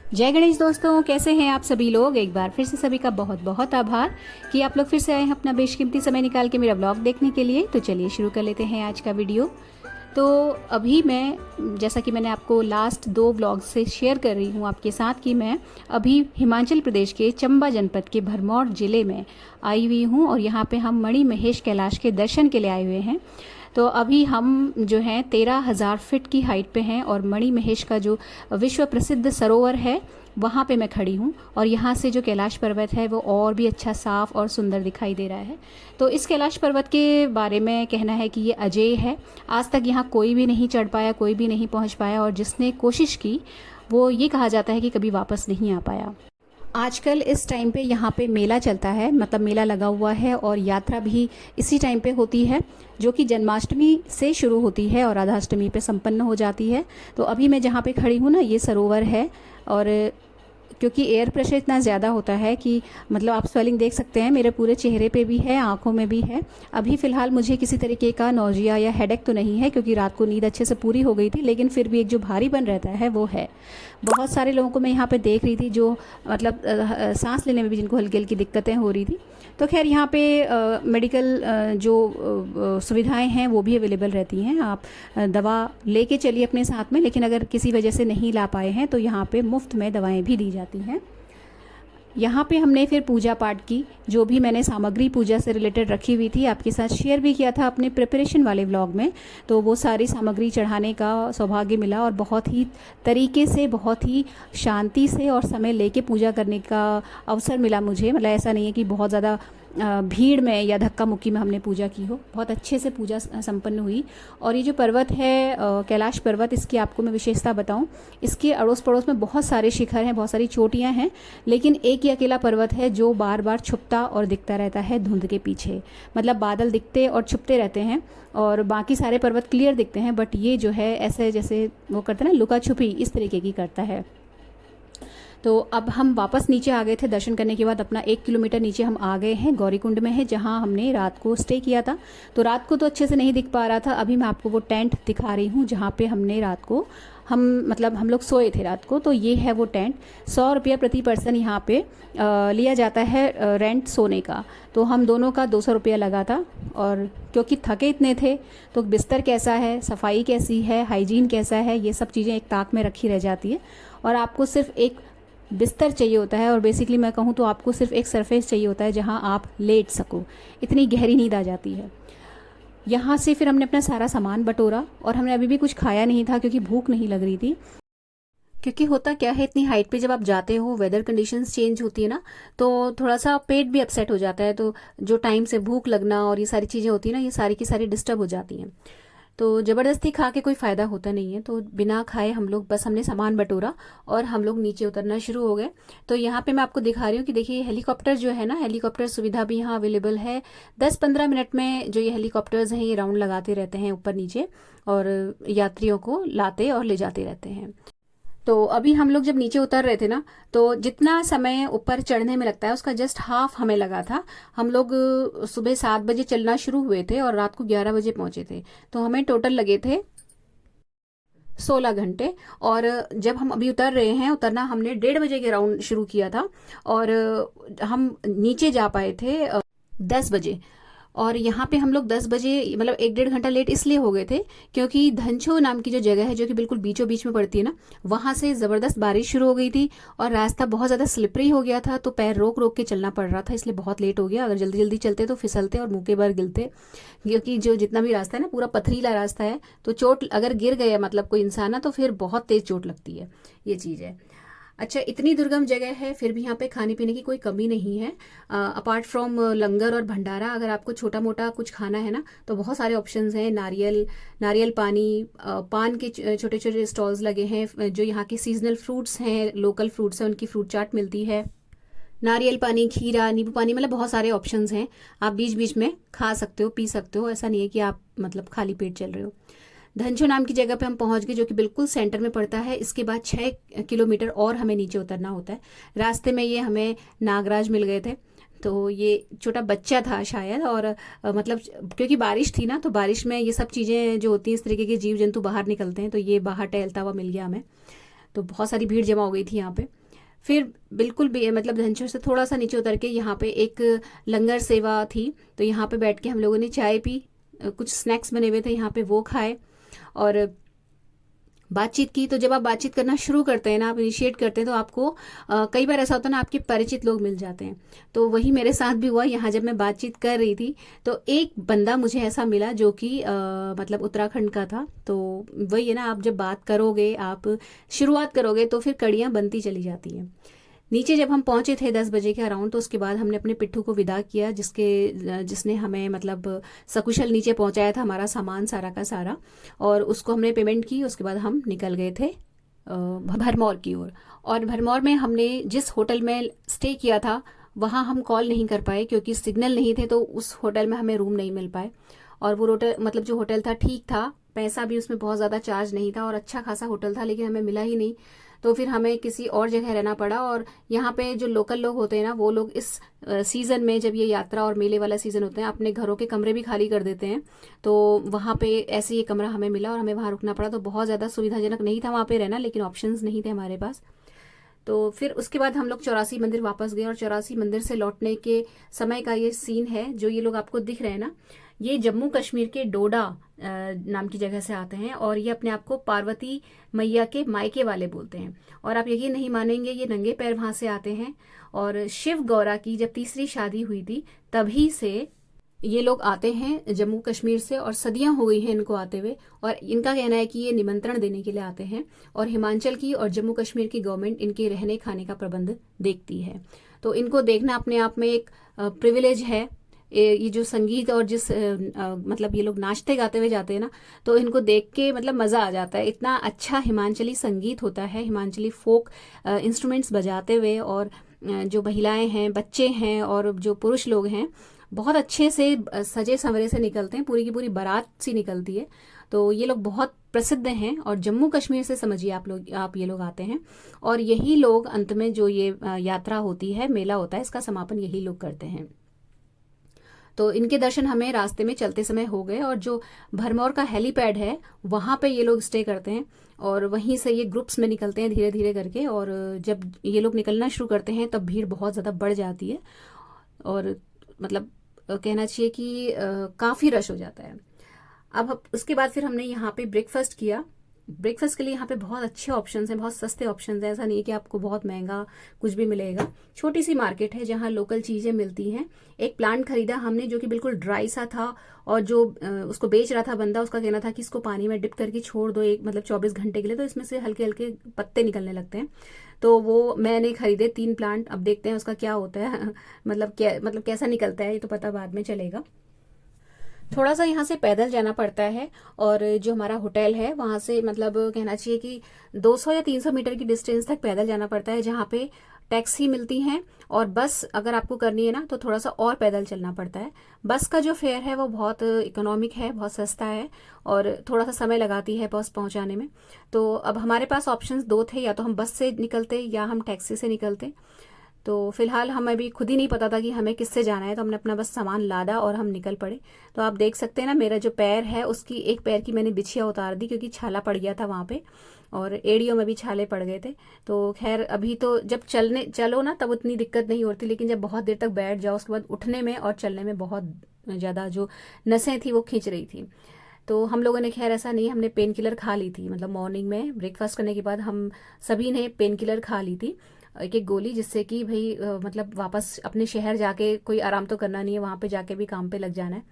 जय गणेश दोस्तों, कैसे हैं आप सभी लोग। एक बार फिर से सभी का बहुत बहुत आभार कि आप लोग फिर से आए हैं अपना बेशकीमती समय निकाल के मेरा ब्लॉग देखने के लिए। तो चलिए शुरू कर लेते हैं आज का वीडियो। तो अभी मैं, जैसा कि मैंने आपको लास्ट 2 व्लॉग से शेयर कर रही हूँ आपके साथ, कि मैं अभी हिमाचल प्रदेश के चंबा जनपद के भरमौर ज़िले में आई हुई हूँ और यहाँ पे हम मणि महेश कैलाश के दर्शन के लिए आए हुए हैं। तो अभी हम जो हैं 13,000 फीट की हाइट पे हैं और मणि महेश का जो विश्व प्रसिद्ध सरोवर है वहाँ पे मैं खड़ी हूँ और यहाँ से जो कैलाश पर्वत है वो और भी अच्छा साफ और सुंदर दिखाई दे रहा है। तो इस कैलाश पर्वत के बारे में कहना है कि ये अजेय है। आज तक यहाँ कोई भी नहीं चढ़ पाया, कोई भी नहीं पहुँच पाया, और जिसने कोशिश की वो ये कहा जाता है कि कभी वापस नहीं आ पाया। आजकल इस टाइम पे यहाँ पे मेला चलता है, मतलब मेला लगा हुआ है और यात्रा भी इसी टाइम पे होती है, जो कि जन्माष्टमी से शुरू होती है और राधाष्टमी पे संपन्न हो जाती है। तो अभी मैं जहाँ पे खड़ी हूँ ना, ये सरोवर है। और क्योंकि एयर प्रेशर इतना ज़्यादा होता है कि मतलब आप स्वेलिंग देख सकते हैं, मेरे पूरे चेहरे पे भी है, आंखों में भी है। अभी फ़िलहाल मुझे किसी तरीके का नौजिया या हेडेक तो नहीं है क्योंकि रात को नींद अच्छे से पूरी हो गई थी, लेकिन फिर भी एक जो भारीपन रहता है वो है। बहुत सारे लोगों को मैं यहाँ पे देख रही थी जो मतलब सांस लेने में भी जिनको हल्की हल्की दिक्कतें हो रही थी। तो खैर यहाँ पे मेडिकल जो सुविधाएं हैं वो भी अवेलेबल रहती हैं। आप दवा लेके चलिए अपने साथ में, लेकिन अगर किसी वजह से नहीं ला पाए हैं तो यहाँ पे मुफ्त में दवाएं भी दी जाती हैं। यहाँ पे हमने फिर पूजा पाठ की, जो भी मैंने सामग्री पूजा से रिलेटेड रखी हुई थी आपके साथ शेयर भी किया था अपने प्रिपरेशन वाले व्लॉग में। तो वो सारी सामग्री चढ़ाने का सौभाग्य मिला और बहुत ही तरीके से, बहुत ही शांति से और समय लेके पूजा करने का अवसर मिला मुझे। मतलब ऐसा नहीं है कि बहुत ज़्यादा भीड़ में या धक्का मुक्की में हमने पूजा की हो, बहुत अच्छे से पूजा संपन्न हुई। और ये जो पर्वत है कैलाश पर्वत, इसकी आपको मैं विशेषता बताऊं, इसके अड़ोस पड़ोस में बहुत सारे शिखर हैं, बहुत सारी चोटियां हैं, लेकिन एक ही अकेला पर्वत है जो बार बार छुपता और दिखता रहता है धुंध के पीछे। मतलब बादल दिखते और छुपते रहते हैं और बाकी सारे पर्वत क्लियर दिखते हैं, बट ये जो है ऐसे जैसे वो करते हैं ना लुका छुपी, इस तरीके की करता है। तो अब हम वापस नीचे आ गए थे दर्शन करने के बाद। अपना 1 किलोमीटर नीचे हम आ गए हैं, गौरीकुंड में है जहां हमने रात को स्टे किया था। तो रात को तो अच्छे से नहीं दिख पा रहा था, अभी मैं आपको वो टेंट दिखा रही हूँ जहाँ पे हमने रात को हम लोग सोए थे रात को। तो ये है वो टेंट। 100 रुपया प्रति पर्सन यहाँ पे लिया जाता है रेंट सोने का। तो हम दोनों का 200 रुपया लगा था। और क्योंकि थके इतने थे तो बिस्तर कैसा है, सफाई कैसी है, हाइजीन कैसा है, ये सब चीज़ें एक ताक में रखी रह जाती है। और आपको सिर्फ एक बिस्तर चाहिए होता है और बेसिकली मैं कहूँ तो आपको सिर्फ एक सरफेस चाहिए होता है जहाँ आप लेट सको, इतनी गहरी नींद आ जाती है। यहाँ से फिर हमने अपना सारा सामान बटोरा और हमने अभी भी कुछ खाया नहीं था क्योंकि भूख नहीं लग रही थी। क्योंकि होता क्या है, इतनी हाइट पे जब आप जाते हो, वेदर कंडीशंस चेंज होती है ना, तो थोड़ा सा पेट भी अपसेट हो जाता है। तो जो टाइम से भूख लगना और ये सारी चीज़ें होती है ना, ये सारी की सारी डिस्टर्ब हो जाती हैं। तो ज़बरदस्ती खा के कोई फ़ायदा होता नहीं है। तो बिना खाए हम लोग, बस हमने सामान बटोरा और हम लोग नीचे उतरना शुरू हो गए। तो यहाँ पे मैं आपको दिखा रही हूँ कि देखिए हेलीकॉप्टर जो है ना, हेलीकॉप्टर सुविधा भी यहाँ अवेलेबल है। 10-15 मिनट में जो ये हेलीकॉप्टर्स हैं ये राउंड लगाते रहते हैं ऊपर नीचे और यात्रियों को लाते और ले जाते रहते हैं। तो अभी हम लोग जब नीचे उतर रहे थे ना, तो जितना समय ऊपर चढ़ने में लगता है उसका जस्ट हाफ हमें लगा था। हम लोग सुबह 7 बजे चलना शुरू हुए थे और रात को 11 बजे पहुंचे थे। तो हमें टोटल लगे थे 16 घंटे। और जब हम अभी उतर रहे हैं, उतरना हमने 1:30 बजे के राउंड शुरू किया था और हम नीचे जा पाए थे 10 बजे। और यहाँ पे हम लोग 10 बजे, मतलब 1-1.5 घंटा लेट इसलिए हो गए थे क्योंकि धनछो नाम की जो जगह है, जो कि बिल्कुल बीचों बीच में पड़ती है ना, वहां से ज़बरदस्त बारिश शुरू हो गई थी और रास्ता बहुत ज़्यादा स्लिपरी हो गया था। तो पैर रोक रोक के चलना पड़ रहा था, इसलिए बहुत लेट हो गया। अगर जल्दी जल्दी चलते तो फिसलते और मुँह के बार गिरते, क्योंकि जो जितना भी रास्ता है ना पूरा पथरीला रास्ता है। तो चोट अगर गिर गया मतलब कोई इंसान ना, तो फिर बहुत तेज चोट लगती है, ये चीज़ है। अच्छा, इतनी दुर्गम जगह है फिर भी यहाँ पे खाने पीने की कोई कमी नहीं है। अपार्ट फ्रॉम लंगर और भंडारा, अगर आपको छोटा मोटा कुछ खाना है ना तो बहुत सारे ऑप्शंस हैं। नारियल पानी, पान के छोटे छोटे स्टॉल्स लगे हैं। जो यहाँ के सीजनल फ्रूट्स हैं, लोकल फ्रूट्स हैं, उनकी फ्रूट चाट मिलती है। नारियल पानी, खीरा, नींबू पानी, मतलब बहुत सारे ऑप्शंस हैं। आप बीच बीच में खा सकते हो, पी सकते हो, ऐसा नहीं है कि आप मतलब खाली पेट चल रहे हो। धनछो नाम की जगह पे हम पहुंच गए, जो कि बिल्कुल सेंटर में पड़ता है। इसके बाद 6 किलोमीटर और हमें नीचे उतरना होता है। रास्ते में ये हमें नागराज मिल गए थे। तो ये छोटा बच्चा था शायद, और मतलब क्योंकि बारिश थी ना, तो बारिश में ये सब चीज़ें जो होती हैं, इस तरीके के जीव जंतु बाहर निकलते हैं, तो ये बाहर टहलता हुआ मिल गया हमें। तो बहुत सारी भीड़ जमा हो गई थी यहाँ पे। फिर बिल्कुल भी मतलब धनचर से थोड़ा सा नीचे उतर के यहाँ पे एक लंगर सेवा थी, तो यहाँ पे बैठ के हम लोगों ने चाय पी, कुछ स्नैक्स बने हुए थे यहाँ पे वो खाए और बातचीत की। तो जब आप बातचीत करना शुरू करते हैं ना, आप इनिशिएट करते हैं, तो आपको कई बार ऐसा होता है ना, आपके परिचित लोग मिल जाते हैं। तो वही मेरे साथ भी हुआ। यहाँ जब मैं बातचीत कर रही थी तो एक बंदा मुझे ऐसा मिला जो कि मतलब उत्तराखंड का था। तो वही है ना, आप जब बात करोगे, आप शुरुआत करोगे तो फिर कड़ियाँ बनती चली जाती हैं। नीचे जब हम पहुंचे थे 10 बजे के अराउंड, तो उसके बाद हमने अपने पिट्ठू को विदा किया, जिसने हमें मतलब सकुशल नीचे पहुंचाया था, हमारा सामान सारा का सारा, और उसको हमने पेमेंट की। उसके बाद हम निकल गए थे भरमौर की ओर। और भरमौर में हमने जिस होटल में स्टे किया था वहाँ हम कॉल नहीं कर पाए क्योंकि सिग्नल नहीं थे, तो उस होटल में हमें रूम नहीं मिल पाए। और वो होटल मतलब जो होटल था ठीक था, पैसा भी उसमें बहुत ज़्यादा चार्ज नहीं था और अच्छा खासा होटल था, लेकिन हमें मिला ही नहीं। तो फिर हमें किसी और जगह रहना पड़ा। और यहाँ पे जो लोकल लोग होते हैं ना, वो लोग इस सीज़न में, जब ये यात्रा और मेले वाला सीज़न होते हैं, अपने घरों के कमरे भी खाली कर देते हैं। तो वहाँ पे ऐसे ये कमरा हमें मिला और हमें वहाँ रुकना पड़ा। तो बहुत ज़्यादा सुविधाजनक नहीं था वहाँ पे रहना, लेकिन ऑप्शंस नहीं थे हमारे पास। तो फिर उसके बाद हम लोग 84 मंदिर वापस गए। और 84 मंदिर से लौटने के समय का ये सीन है, जो ये लोग आपको दिख रहे हैं ना, ये जम्मू कश्मीर के डोडा नाम की जगह से आते हैं और ये अपने आप को पार्वती मैया के मायके वाले बोलते हैं। और आप यकीन नहीं मानेंगे, ये नंगे पैर वहां से आते हैं। और शिव गौरा की जब तीसरी शादी हुई थी तभी से ये लोग आते हैं जम्मू कश्मीर से, और सदियां हो गई हैं इनको आते हुए। और इनका कहना है कि ये निमंत्रण देने के लिए आते हैं और हिमाचल की और जम्मू कश्मीर की गवर्नमेंट इनके रहने खाने का प्रबंध देखती है। तो इनको देखना अपने आप में एक प्रिविलेज है। ये जो संगीत और जिस मतलब ये लोग नाचते गाते हुए जाते हैं ना, तो इनको देख के मतलब मज़ा आ जाता है। इतना अच्छा हिमाचली संगीत होता है, हिमाचली फोक इंस्ट्रूमेंट्स बजाते हुए। और जो महिलाएं हैं, बच्चे हैं और जो पुरुष लोग हैं, बहुत अच्छे से सजे संवरे से निकलते हैं, पूरी की पूरी बारात सी निकलती है। तो ये लोग बहुत प्रसिद्ध हैं और जम्मू कश्मीर से समझिए आप ये लोग आते हैं। और यही लोग अंत में जो ये यात्रा होती है, मेला होता है, इसका समापन यही लोग करते हैं। तो इनके दर्शन हमें रास्ते में चलते समय हो गए। और जो भरमौर का हेलीपैड है वहाँ पे ये लोग स्टे करते हैं और वहीं से ये ग्रुप्स में निकलते हैं धीरे धीरे करके। और जब ये लोग निकलना शुरू करते हैं तब भीड़ बहुत ज़्यादा बढ़ जाती है और मतलब कहना चाहिए कि काफ़ी रश हो जाता है। अब उसके बाद फिर हमने यहाँ पे ब्रेकफास्ट किया। ब्रेकफास्ट के लिए यहाँ पे बहुत अच्छे ऑप्शंस हैं, बहुत सस्ते ऑप्शंस हैं। ऐसा नहीं है कि आपको बहुत महंगा कुछ भी मिलेगा। छोटी सी मार्केट है जहाँ लोकल चीज़ें मिलती हैं। एक प्लांट खरीदा हमने जो कि बिल्कुल ड्राई सा था, और जो उसको बेच रहा था बंदा, उसका कहना था कि इसको पानी में डिप करके छोड़ दो एक मतलब 24 घंटे के लिए, तो इसमें से हल्के हल्के पत्ते निकलने लगते हैं। तो वो मैंने खरीदे 3 प्लांट। अब देखते हैं उसका क्या होता है मतलब कैसा निकलता है, ये तो पता बाद में चलेगा। थोड़ा सा यहाँ से पैदल जाना पड़ता है और जो हमारा होटल है वहाँ से मतलब कहना चाहिए कि 200 या 300 मीटर की डिस्टेंस तक पैदल जाना पड़ता है, जहाँ पे टैक्सी मिलती हैं। और बस अगर आपको करनी है ना तो थोड़ा सा और पैदल चलना पड़ता है। बस का जो फेयर है वो बहुत इकोनॉमिक है, बहुत सस्ता है और थोड़ा सा समय लगाती है बस पहुँचाने में। तो अब हमारे पास ऑप्शंस 2 थे, या तो हम बस से निकलते या हम टैक्सी से निकलते। तो फिलहाल हमें भी खुद ही नहीं पता था कि हमें किससे जाना है, तो हमने अपना बस सामान लादा और हम निकल पड़े। तो आप देख सकते हैं ना, मेरा जो पैर है उसकी एक पैर की मैंने बिछिया उतार दी क्योंकि छाला पड़ गया था वहाँ पे, और एड़ियों में भी छाले पड़ गए थे। तो खैर अभी तो जब चलो ना तब उतनी दिक्कत नहीं होती, लेकिन जब बहुत देर तक बैठ जाओ उसके बाद उठने में और चलने में बहुत ज़्यादा जो नसें थी वो खींच रही थी। तो हम लोगों ने खैर ऐसा नहीं, हमने पेन किलर खा ली थी, मतलब मॉर्निंग में ब्रेकफास्ट करने के बाद हम सभी ने पेन किलर खा ली थी, एक एक गोली, जिससे कि भाई मतलब वापस अपने शहर जाके कोई आराम तो करना नहीं है, वहाँ पे जाके भी काम पे लग जाना है,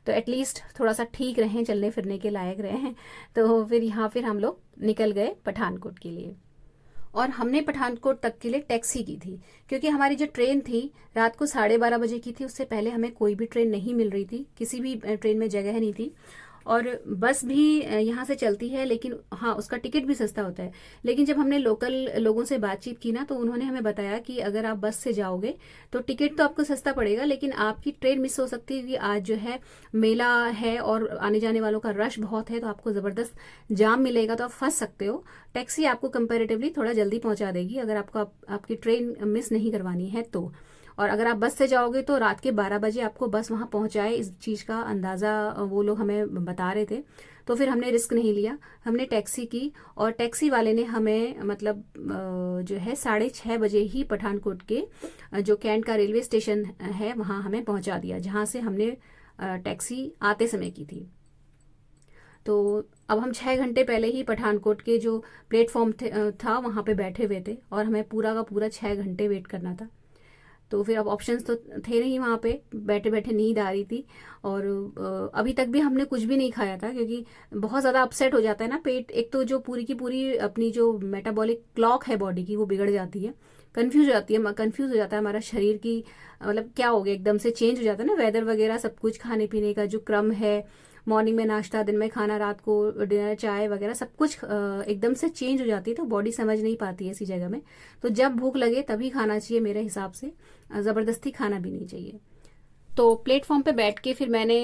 तो एटलीस्ट थोड़ा सा ठीक रहें, चलने फिरने के लायक रहें। तो फिर हम लोग निकल गए पठानकोट के लिए। और हमने पठानकोट तक के लिए टैक्सी की थी क्योंकि हमारी जो ट्रेन थी रात को 12:30 बजे की थी। उससे पहले हमें कोई भी ट्रेन नहीं मिल रही थी, किसी भी ट्रेन में जगह नहीं थी। और बस भी यहाँ से चलती है, लेकिन हाँ उसका टिकट भी सस्ता होता है। लेकिन जब हमने लोकल लोगों से बातचीत की ना, तो उन्होंने हमें बताया कि अगर आप बस से जाओगे तो टिकट तो आपको सस्ता पड़ेगा, लेकिन आपकी ट्रेन मिस हो सकती है कि आज जो है मेला है और आने जाने वालों का रश बहुत है, तो आपको ज़बरदस्त जाम मिलेगा, तो आप फंस सकते हो। टैक्सी आपको कंपेरेटिवली थोड़ा जल्दी पहुँचा देगी अगर आपको आपकी ट्रेन मिस नहीं करवानी है तो। और अगर आप बस से जाओगे तो रात के 12 बजे आपको बस वहाँ पहुँचाए, इस चीज़ का अंदाज़ा वो लोग हमें बता रहे थे। तो फिर हमने रिस्क नहीं लिया, हमने टैक्सी की और टैक्सी वाले ने हमें मतलब जो है 6:30 बजे ही पठानकोट के जो कैंट का रेलवे स्टेशन है वहाँ हमें पहुँचा दिया, जहाँ से हमने टैक्सी आते समय की थी। तो अब हम 6 घंटे पहले ही पठानकोट के जो प्लेटफॉर्म था वहाँ पे बैठे हुए थे और हमें पूरा का पूरा 6 घंटे वेट करना था। तो फिर अब ऑप्शंस तो थे नहीं वहाँ पे, बैठे बैठे नींद आ रही थी और अभी तक भी हमने कुछ भी नहीं खाया था, क्योंकि बहुत ज़्यादा अपसेट हो जाता है ना पेट। एक तो जो पूरी की पूरी अपनी जो मेटाबॉलिक क्लॉक है बॉडी की वो बिगड़ जाती है, कंफ्यूज हो जाता है हमारा शरीर की, मतलब क्या हो गया, एकदम से चेंज हो जाता है ना वेदर वगैरह, सब कुछ खाने पीने का जो क्रम है, मॉर्निंग में नाश्ता, दिन में खाना, रात को डिनर, चाय वगैरह सब कुछ एकदम से चेंज हो जाती है, तो बॉडी समझ नहीं पाती है ऐसी जगह में। तो जब भूख लगे तभी खाना चाहिए मेरे हिसाब से, ज़बरदस्ती खाना भी नहीं चाहिए। तो प्लेटफॉर्म पे बैठ के फिर मैंने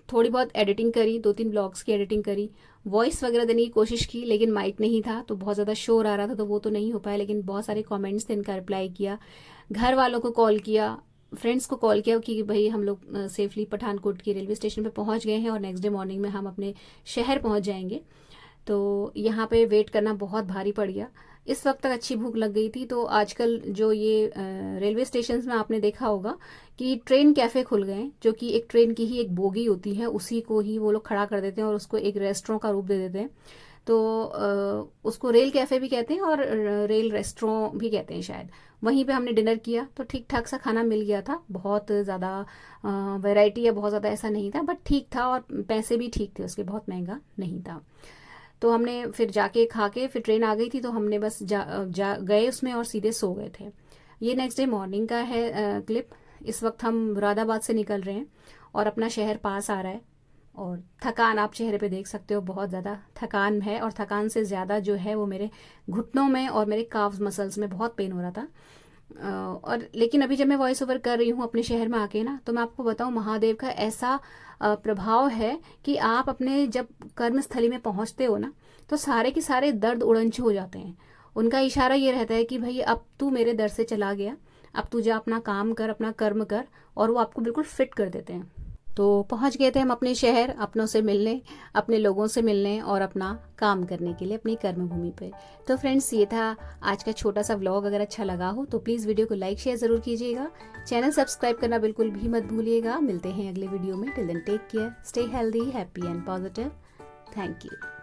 थोड़ी बहुत एडिटिंग करी, 2-3 ब्लॉग्स की एडिटिंग करी, वॉइस वगैरह देने की कोशिश की, लेकिन माइक नहीं था तो बहुत ज़्यादा शोर आ रहा था, तो वो तो नहीं हो पाया। लेकिन बहुत सारे कमेंट्स थे, इनका रिप्लाई किया, घर वालों को कॉल किया, फ्रेंड्स को कॉल किया कि भाई हम लोग सेफली पठानकोट के रेलवे स्टेशन पे पहुंच गए हैं और नेक्स्ट डे मॉर्निंग में हम अपने शहर पहुंच जाएंगे। तो यहाँ पे वेट करना बहुत भारी पड़ गया। इस वक्त तक अच्छी भूख लग गई थी। तो आजकल जो ये रेलवे स्टेशन में आपने देखा होगा कि ट्रेन कैफ़े खुल गए हैं, जो कि एक ट्रेन की ही एक बोगी होती है, उसी को ही वो लोग खड़ा कर देते हैं और उसको एक रेस्टोरेंट का रूप दे देते हैं। तो उसको रेल कैफ़े भी कहते हैं और रेल रेस्टोरेंट भी कहते हैं शायद। वहीं पे हमने डिनर किया तो ठीक ठाक सा खाना मिल गया था, बहुत ज़्यादा वैरायटी है, बहुत ज़्यादा ऐसा नहीं था, बट ठीक था और पैसे भी ठीक थे उसके, बहुत महंगा नहीं था। तो हमने फिर जाके खा के, फिर ट्रेन आ गई थी तो हमने बस गए उसमें और सीधे सो गए थे। ये नेक्स्ट डे मॉर्निंग का है क्लिप। इस वक्त हम मुरादाबाद से निकल रहे हैं और अपना शहर पास आ रहा है और थकान आप चेहरे पे देख सकते हो, बहुत ज़्यादा थकान है और थकान से ज़्यादा जो है वो मेरे घुटनों में और मेरे काव्स मसल्स में बहुत पेन हो रहा था। और लेकिन अभी जब मैं वॉइस ओवर कर रही हूँ अपने शहर में आके ना, तो मैं आपको बताऊँ महादेव का ऐसा प्रभाव है कि आप अपने जब कर्मस्थली में पहुँचते हो ना, तो सारे के सारे दर्द उड़ंच हो जाते हैं। उनका इशारा ये रहता है कि भाई अब तू मेरे दर से चला गया, अब तू जा अपना काम कर, अपना कर्म कर, और वो आपको बिल्कुल फिट कर देते हैं। तो पहुंच गए थे हम अपने शहर, अपनों से मिलने, अपने लोगों से मिलने और अपना काम करने के लिए अपनी कर्म भूमि पे। तो फ्रेंड्स, ये था आज का छोटा सा व्लॉग। अगर अच्छा लगा हो तो प्लीज़ वीडियो को लाइक शेयर ज़रूर कीजिएगा, चैनल सब्सक्राइब करना बिल्कुल भी मत भूलिएगा। मिलते हैं अगले वीडियो में। Till then take care, stay healthy, happy and positive. Thank you.